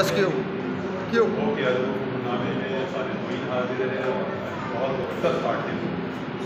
Yes क्यों क्यों नामे में सारे मोइन हाजिर हैं और दस आर्टिस्ट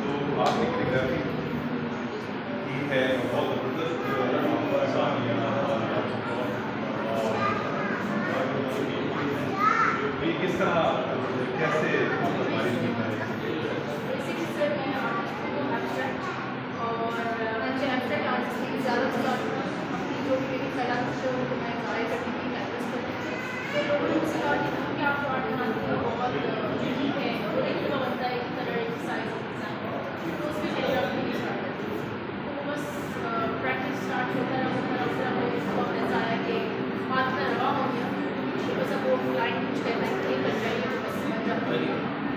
तो आपने कैलीग्राफी की है बहुत ज़बरदस्त ये किस तरह कैसे हमारी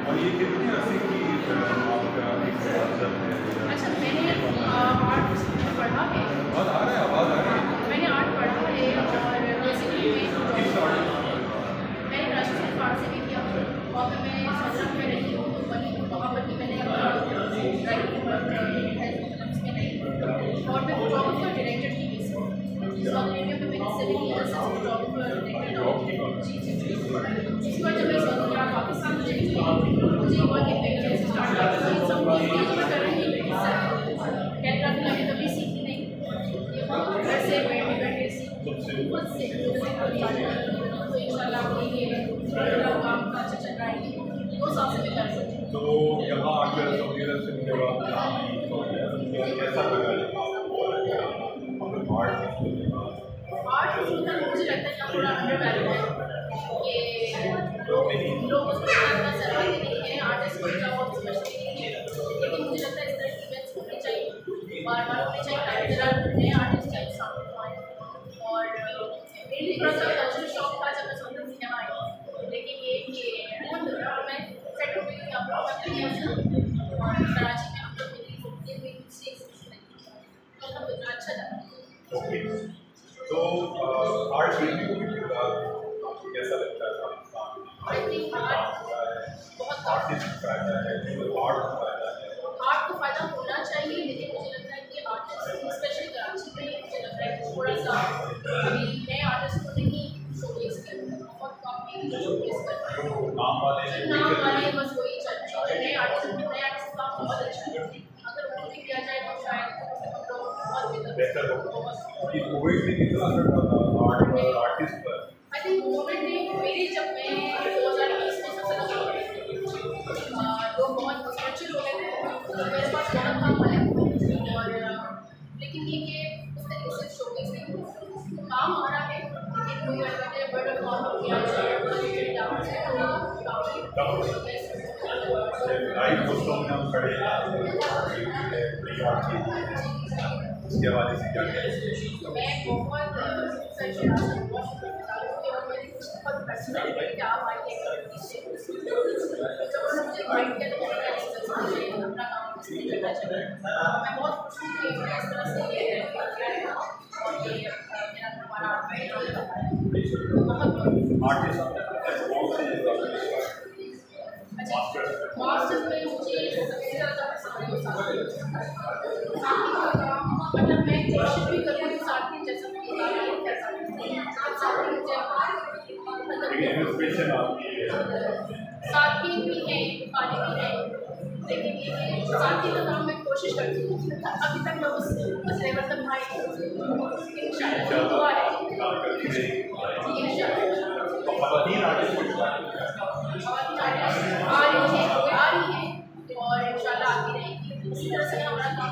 और ये कितनी अर्से की आपका एक मकसद है? अच्छा, मैंने आर्ट पढ़ा है। आवाज़ आ रहा है, आवाज़ आ रही है। मैंने आर्ट पढ़ा है और बेसिकली मैंने राष्ट्रीय आर्ट से भी किया और मैं मसौरा में रही हूँ तो वहीं वहाँ पर भी मैंने राइटिंग वर्क है उसमें नहीं और मैं फोटोग्राफर डायरेक्टर की भी सऊदी अरेबिया में मैंने 7 ईयर्स से फोटोग्राफर डायरेक्टर जी जी जी इसके बाद जब मैं सऊदी अरब पाकिस्तान में चली गई मुझे हुआ कि पहले से स्टार्ट सब कुछ मैं कर रही हूँ कैलीग्राफी मैंने कभी सीखी नहीं ये घर से बैठे बैठे खुद से तो इंशाल्लाह ये काम अच्छा चल रहा है वो सबसे मैं कर सकती हूँ। तो यहाँ आकर सऊदी अरब से मुझे बात कैसा लगा आर्ट मुझे लगता है कि थोड़ा अंडरवैल्यूड है ये लोग उसको इतना सराहते नहीं है आर्टिस्ट को इतना बहुत समझते नहीं है लेकिन मुझे लगता है इस तरह की इवेंट्स होने चाहिए बार बार होने चाहिए ताकि जरा नए आर्टिस्ट चाहिए सामने आए और मेरे लिए थोड़ा सा कल्चरल शौक था जब मैं सोचती थी यहाँ आई लेकिन ये कि मैं सेट हो गई यहाँ पर और कराची में हम लोग मिली तो अच्छा जाता है। तो आर्ट वीडियो कैसा लगता है? आई थिंक आर्ट बहुत आर्टिस्ट को फ़ायदा होना चाहिए लेकिन मुझे लगता है कि आर्टिस्ट स्पेशली कराची में मुझे लगता है थोड़ा सा अभी नए आर्टिस्ट को नहीं शोकेस कर बहुत काफ़ी शोकेस कर नाम वाले बस वही चल रहे हैं नए आर्टिस्ट का बहुत अच्छा है अगर वो भी किया जाए तो शायद बहुत बेहतर होगा। कोविड ने कितना असर डाला आर्ट पर आर्टिस्ट पर? आई थिंक कोविड ने मेरी जब मैं 2020 में सबसे ज़्यादा लोग बहुत स्ट्रक्चर हो गए थे मेरे पास बहुत काम आया और लेकिन ये कि उस तरीके से शोकेस नहीं हुआ काम आ रहा है लेकिन कोई वर्ड ऑफ माउथ हो गया लाइव दोस्तों में हम खड़े उसके हवाले से क्या कहें? मैं बहुत बहुत पर्सनल क्या आप आइए जब मुझे इन्वाइट किया तो मैंने अपना काम इसलिए करना चाहिए मैं बहुत खुश हूँ कि मैं इस तरह से ये और ये मेरा हमारा बहुत मास्टर्स में मुझे सबसे ज़्यादा मतलब मैं कोशिश भी करूँ कि साथ ही जैसा साथी भी हैं खाली भी हैं लेकिन ये साथी का काम मैं कोशिश करती हूँ अभी तक मैं उस लेवल तक भाई दुआ है आ रही है और इंशाल्लाह आती रहेगी इसी तरह से हमारा काम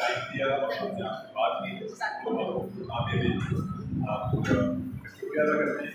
टाइम दिया बात की आप शुक्रिया अदा करते हैं।